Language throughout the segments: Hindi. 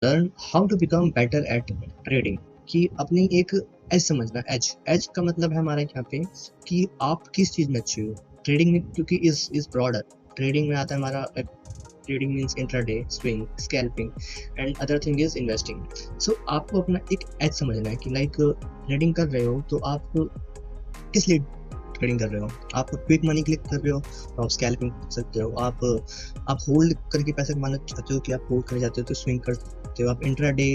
Learn how to become better at trading, कि अपनी एक एज समझना। एज एज का मतलब है हमारे यहाँ पे कि आप किस चीज़ में अच्छे हो ट्रेडिंग में, क्योंकि इज ब्रॉडर। ट्रेडिंग में आता है हमारा trading means intraday, swing, scalping and other thing is investing. So आपको अपना एक एज समझना है कि लाइक ट्रेडिंग कर रहे हो तो आप किस लिए ट्रेडिंग कर रहे हो। आप क्विक मनी क्लिक कर रहे हो तो आप स्कैल्पिंग कर सकते हो। आप होल्ड करके पैसे कमाना चाहते हो कि आप होल्ड कर जाते हो तो स्विंग कर सकते हो। आप इंट्राडे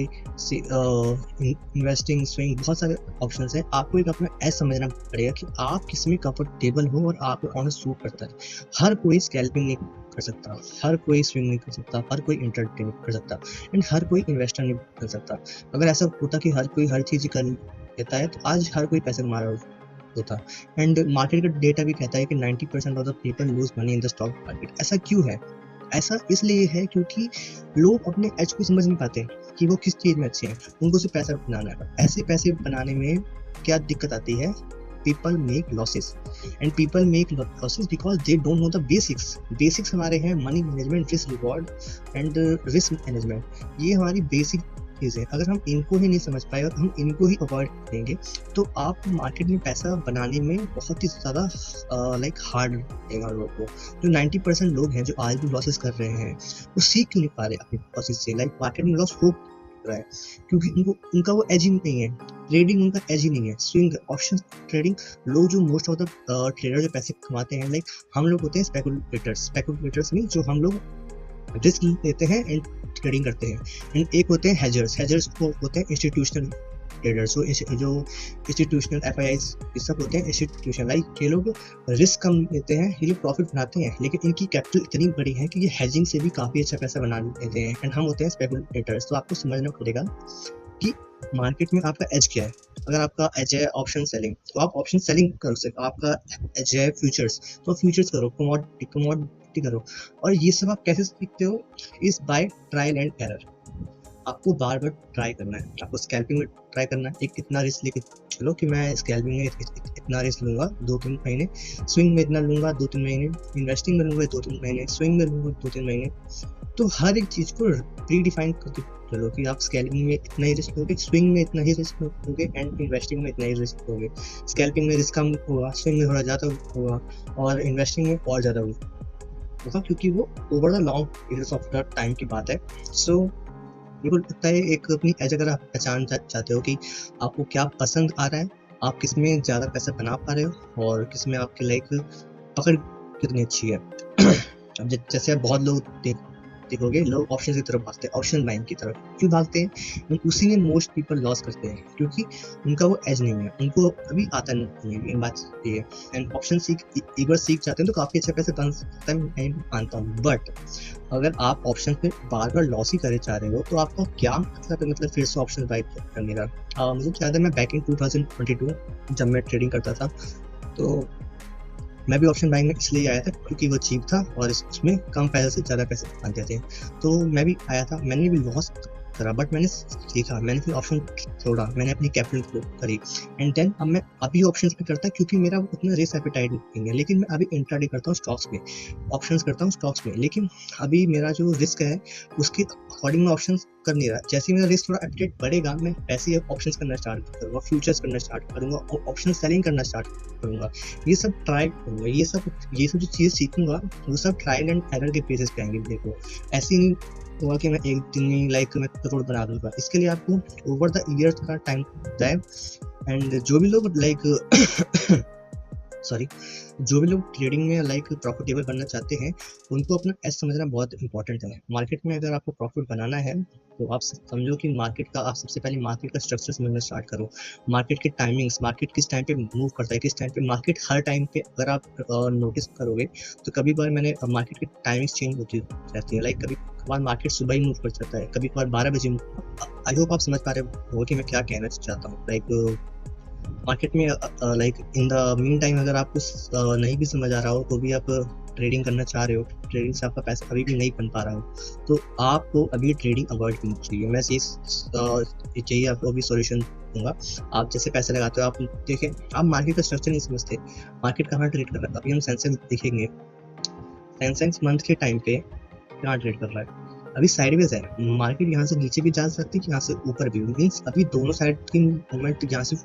इन्वेस्टिंग, स्विंग, बहुत सारे ऑप्शंस हैं। आपको एक अपना एज समझना पड़ेगा कि आप किस में कंफर्टेबल हो और आपको कौन सा सूट करता है। हर कोई स्कैल्पिंग नहीं कर सकता, हर कोई स्विंग नहीं कर सकता, हर कोई इंट्राडे नहीं कर सकता एंड हर कोई इन्वेस्टर नहीं कर सकता। अगर ऐसा होता कि हर कोई हर चीज़ कर लेता है तो आज हर कोई पैसे कमा रहा होता। एंड मार्केट का डेटा भी कहता है कि 90% of the people lose money in the stock market. ऐसा क्यों है? ऐसा इसलिए है क्योंकि लोग अपने एज को समझ नहीं पाते कि वो किस चीज़ में अच्छे हैं। उनको सिर्फ पैसा बनाना है। ऐसे पैसे बनाने में क्या दिक्कत आती है? People make losses and people make losses because they don't know the basics. Basics हमारे हैं money management, risk reward and risk management. ये हमारी बेसिक चीज़ है। अगर हम इनको ही नहीं समझ पाए और हम इनको ही अवॉइड करेंगे तो आप मार्केट में पैसा बनाने में बहुत ही ज़्यादा लाइक हार्ड लगेगा लोगों को। जो 90% लोग हैं जो आज भी लॉसेस कर रहे हैं वो सीख नहीं पा रहे अपनी लॉसेस से। लाइक मार्केट में लॉस हो रहा है क्योंकि उनका वो एज ही नहीं है। ट्रेडिंग उनका एज ही नहीं है। स्विंग ऑप्शन ट्रेडिंग, लोग जो मोस्ट ऑफ द ट्रेडर जो पैसे कमाते हैं, लाइक हम लोग होते हैं स्पेकुलेटर्स में जो हम लोग रिस्क लेते हैं एंड ट्रेडिंग करते हैं। एंड एक होते हैं हेजर्स को होते हैं इंस्टीट्यूशनल ट्रेडर्स। जो इंस्टीट्यूशनल FIIs ये सब होते हैं इंस्टीट्यूशनल। लाइक ये लोग रिस्क कम लेते हैं, ये लोग प्रॉफिट बनाते हैं, लेकिन इनकी कैपिटल इतनी बड़ी है कि ये हेजिंग से भी काफ़ी अच्छा पैसा बना लेते हैं। एंड हम होते हैं स्पेकुलेटर्स। तो आपको समझना पड़ेगा कि मार्केट में आपका एज क्या है। अगर आपका एज है ऑप्शन सेलिंग तो आप ऑप्शन सेलिंग कर सकते हो। आपका एज है फ्यूचर्स तो फ्यूचर्स करो, कमोडिटी करो। और ये सब आप कैसे सीखते हो? इस बाय ट्रायल एंड एरर। आपको बार बार ट्राई करना है। आपको स्कैल्पिंग में ट्राई करना है, एक इतना रिस्क लेके चलो कि मैं स्कैल्पिंग में इतना रिस्क लूंगा 2-3 महीने, स्विंग में इतना लूंगा 2-3 महीने, इन्वेस्टिंग में लूंगा 2-3 महीने, स्विंग में लूंगा 2-3 महीने। तो हर एक चीज़ को प्री डिफाइन करके चलो कि आप स्कैल्पिंग में इतना ही रिस्क लोगे, स्विंग में इतना ही रिस्क लोगे एंड इन्वेस्टिंग में इतना ही रिस्क लोगे। स्कैल्पिंग में रिस्क कम होगा, स्विंग में थोड़ा ज़्यादा होगा और इन्वेस्टिंग में और ज़्यादा होगा, क्योंकि वो over the long period of the time की बात है। सो मेरे को लगता है एक अपनी एज अगर आप पहचान चाहते हो कि आपको क्या पसंद आ रहा है, आप किस में ज़्यादा पैसा बना पा रहे हो और किस में आपकी लाइक पकड़ कितनी अच्छी है। अब जैसे आप बहुत लोग देखोगे, लोग ऑप्शन की तरफ भागते हैं, ऑप्शन बाइंग की तरफ क्यों भागते हैं? उसी में मोस्ट पीपल लॉस करते हैं क्योंकि उनका वो एज नहीं है, उनको अभी आता नहीं है। बात ये है। एंड ऑप्शन एक बार सीख जाते हैं तो काफ़ी अच्छा पैसे बन सकता है, मैं मानता हूँ। बट अगर आप ऑप्शन पे बार बार लॉस ही करे जा रहे हो तो आपका क्या मतलब फिर से ऑप्शन बाय करने का। मुझे याद है मैं बैक इन 2022 जब मैं ट्रेडिंग करता था तो मैं भी ऑप्शन बाइंग में इसलिए आया था क्योंकि वो चीप था और इसमें कम पैसे से ज़्यादा पैसे आते थे। तो मैं भी आया था, मैंने भी लॉस करा बट मैंने सीखा, मैंने फिर ऑप्शन छोड़ा, मैंने अपनी कैपिटल करी एंड देन अब मैं अभी ऑप्शंस पे करता क्योंकि मेरा उतना रिस्क एपेटाइट नहीं है। लेकिन मैं अभी इंट्राडे करता हूँ स्टॉक्स में, ऑप्शंस करता हूँ स्टॉक्स में, लेकिन अभी मेरा जो रिस्क है उसके अकॉर्डिंग मैं ऑप्शंस कर नहीं रहा। जैसे ही मेरा रिस्क थोड़ा एपेटाइट बढ़ेगा मैं ऐसे ही ऑप्शंस करना स्टार्ट करूँगा, फ्यूचर्स करना स्टार्ट करूँगा, ऑप्शन सेलिंग करना स्टार्ट करूँगा। ये सब ट्राई करूँगा, ये सब जो चीज़ सीखूंगा वो सब ट्रायल एंड एरर के बेसिस पे आएंगे। देखो ऐसे नहीं होगा कि मैं एक दिन में लाइक मैं करोड़ बना दूंगा। इसके लिए आपको ओवर द ईयर्स का टाइम होता है। एंड जो भी लोग लाइक जो भी लोग ट्रेडिंग में लाइक प्रॉफिटेबल बनना चाहते हैं उनको अपना एज समझना बहुत इंपॉर्टेंट है। मार्केट में अगर आपको प्रॉफिट बनाना है तो आप समझो कि मार्केट का, आप सबसे पहले मार्केट का स्ट्रक्चर समझना स्टार्ट करो। मार्केट के टाइमिंग्स, मार्केट किस टाइम पे मूव करता है, किस टाइम पे मार्केट, हर टाइम पे अगर आप नोटिस करोगे तो कभी बार मैंने मार्केट की टाइमिंग्स चेंज होती रहती है। लाइक कभी कभार मार्केट सुबह ही मूव कर जाता है, कभी कभार 12 बजे। आई होप आप समझ पा रहे हो कि मैं क्या कहना चाहता हूँ। लाइक मार्केट में like in the mean time अगर आपको नहीं भी समझ आ रहा हो तो भी आप ट्रेडिंग करना चाह रहे हो, ट्रेडिंग से आपका पैसा अभी भी नहीं बन पा रहा हो तो आपको अभी ट्रेडिंग अवॉइड करनी चाहिए। मैं चाहिए आपको अभी सॉल्यूशन दूंगा। आप जैसे पैसे लगाते हो, आप देखें, आप मार्केट का स्ट्रक्चर नहीं समझते, मार्केट कहाँ ट्रेड कर रहा है। अभी हम सेंसेक्स देखेंगे, सेंसेक्स मंथ के टाइम पे कहाँ ट्रेड कर रहा है। अभी साइडवेज है, मार्केट यहाँ से नीचे भी जा सकती है, यहाँ से ऊपर भी, मीन्स अभी दोनों साइड की मूवमेंट यहाँ से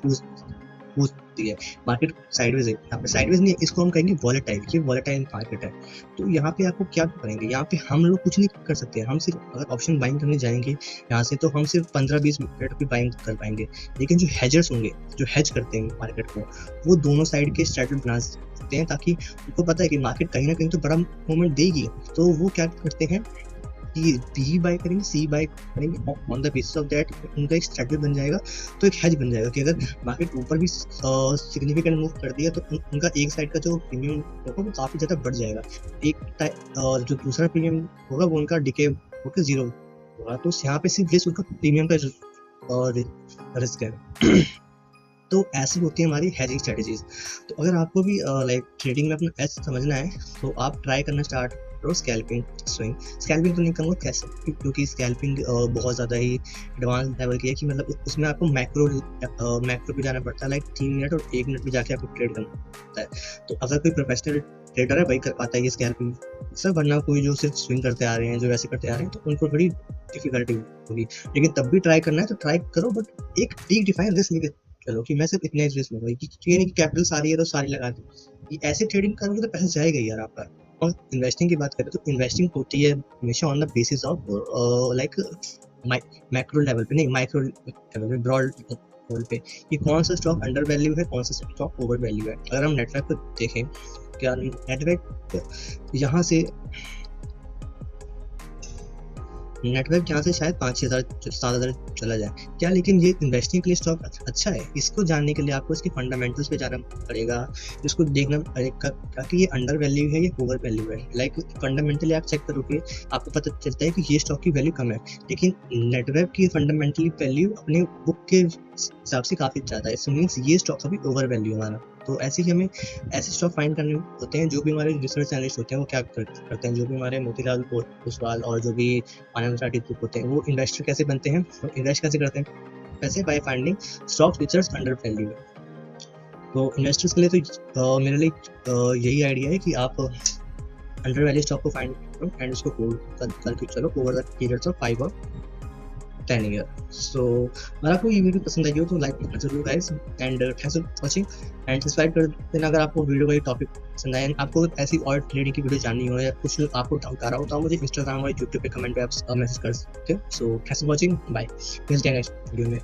पूछती है। मार्केट साइडवेज है, यहाँ पे साइडवेज नहीं है, इसको हम कहेंगे वॉलेटाइल, ये वॉलेटाइल मार्केट है। तो यहाँ पे आपको क्या करेंगे, यहाँ पे हम लोग कुछ नहीं कर सकते, हम सिर्फ अगर ऑप्शन बाइंग करने जाएंगे यहाँ से तो हम सिर्फ 15-20 मिनट की बाइंग कर पाएंगे। लेकिन जो हेजर्स होंगे, जो हेज करते हैं मार्केट को, वो दोनों साइड के स्ट्रैटेजी बना सकते हैं, ताकि उनको पता है कि मार्केट कहीं ना कहीं तो बड़ा मूवमेंट देगी, तो वो क्या करते हैं कि बी बाय करेंगे, सी बाय करेंगे, on the basis of that उनका एक स्ट्रैटेजी बन जाएगा, तो एक हेज बन जाएगा कि अगर मार्केट ऊपर भी सिग्निफिकेंट मूव कर दिया तो उनका एक साइड का जो प्रीमियम होगा वो काफ़ी ज़्यादा बढ़ जाएगा, जो दूसरा प्रीमियम होगा वो उनका डिके होकर जीरो होगा। तो यहाँ पे सिर्फ बेस उनका प्रीमियम का रिस्क है। तो ऐसी होती है हमारी हेजिंग स्ट्रेटेजीज। तो अगर आपको भी लाइक ट्रेडिंग में अपना एज समझना है तो आप ट्राई करना स्टार्ट करो स्कैल्पिंग स्विंग। स्कैल्पिंग तो नहीं कहूँगा कैसे, क्योंकि स्कैल्पिंग बहुत ज़्यादा ही एडवांस लेवल की है कि मतलब उसमें आपको मैक्रो पे जाना पड़ता है, लाइक 3 मिनट और 1 मिनट में जाके आपको ट्रेड करना पड़ता है। तो अगर कोई प्रोफेशनल ट्रेडर है वही कर पाता है ये स्कैल्पिंग सब, वरना कोई जो सिर्फ स्विंग करते आ रहे हैं, जो वैसे करते आ रहे हैं, तो उनको थोड़ी डिफिकल्टी होगी। लेकिन तब भी ट्राई करना है तो ट्राई करो, बट एक डिफाइन रिस्क लेके चलो कि मैं सिर्फ इतना रिस्क लूंगा, ये नहीं कि कैपिटल सारी है तो सारी लगा दी। ऐसे ट्रेडिंग करोगे तो पैसा जाएगा यार आपका। और इन्वेस्टिंग की बात करें तो इन्वेस्टिंग होती है हमेशा on the basis of like macro level पे, नहीं माइक्रो लेवल पे, ब्रॉड लेवल पे, कि कौन सा स्टॉक अंडर वैल्यू है, कौन सा स्टॉक ओवर वैल्यू है। अगर हम नेटवर्क को देखें, क्या नेटवर्क यहाँ से शायद 5-6 हज़ार 7 हज़ार चला जाए क्या, लेकिन ये इन्वेस्टिंग के लिए स्टॉक अच्छा है। इसको जानने के लिए आपको इसके फंडामेंटल्स पे जाना पड़ेगा, इसको देखना पड़ेगा कि ये अंडर वैल्यू है या ओवर वैल्यू है। लाइक फंडामेंटली आप चेक करोगे आपको पता चलता है कि ये स्टॉक की वैल्यू कम है, लेकिन नेटवर्क की फंडामेंटली वैल्यू अपने बुक के हिसाब से काफ़ी ज़्यादा है। सो मीन्स ये स्टॉक अभी ओवर वैल्यू हमारा। तो ऐसे ही हमें ऐसे स्टॉक फाइंड करने होते हैं। जो भी हमारे रिसर्च एनालिस्ट होते हैं वो क्या करते हैं, जो भी हमारे मोतीलाल ओसवाल और जो भी आनंद राठी ग्रुप होते हैं, वो इन्वेस्टर कैसे बनते हैं, तो इन्वेस्ट कैसे करते हैं पैसे, by finding stocks which are under value. तो इन्वेस्टर्स के लिए तो मेरे लिए यही आइडिया है कि आप अंडर वैल्यू स्टॉक को फाइंड करो एंड उसको होल्ड करके चलो ओवर द पीरियड्स ऑफ 5 और 10 ईयर। सो अगर आपको ये वीडियो पसंद आई हो तो लाइक करना जरूर guys, and thanks for watching and subscribe कर देना अगर आपको वीडियो का ये टॉपिक पसंद आया। आपको ऐसी और ट्रेडिंग की वीडियो जाननी हो या कुछ आपको डाउट आ रहा हो तो मुझे इंस्टाग्राम और यूट्यूब पे कमेंट पे आप मैसेज कर सकते हो। So thanks for watching, bye, मिलते हैं नेक्स्ट वीडियो में।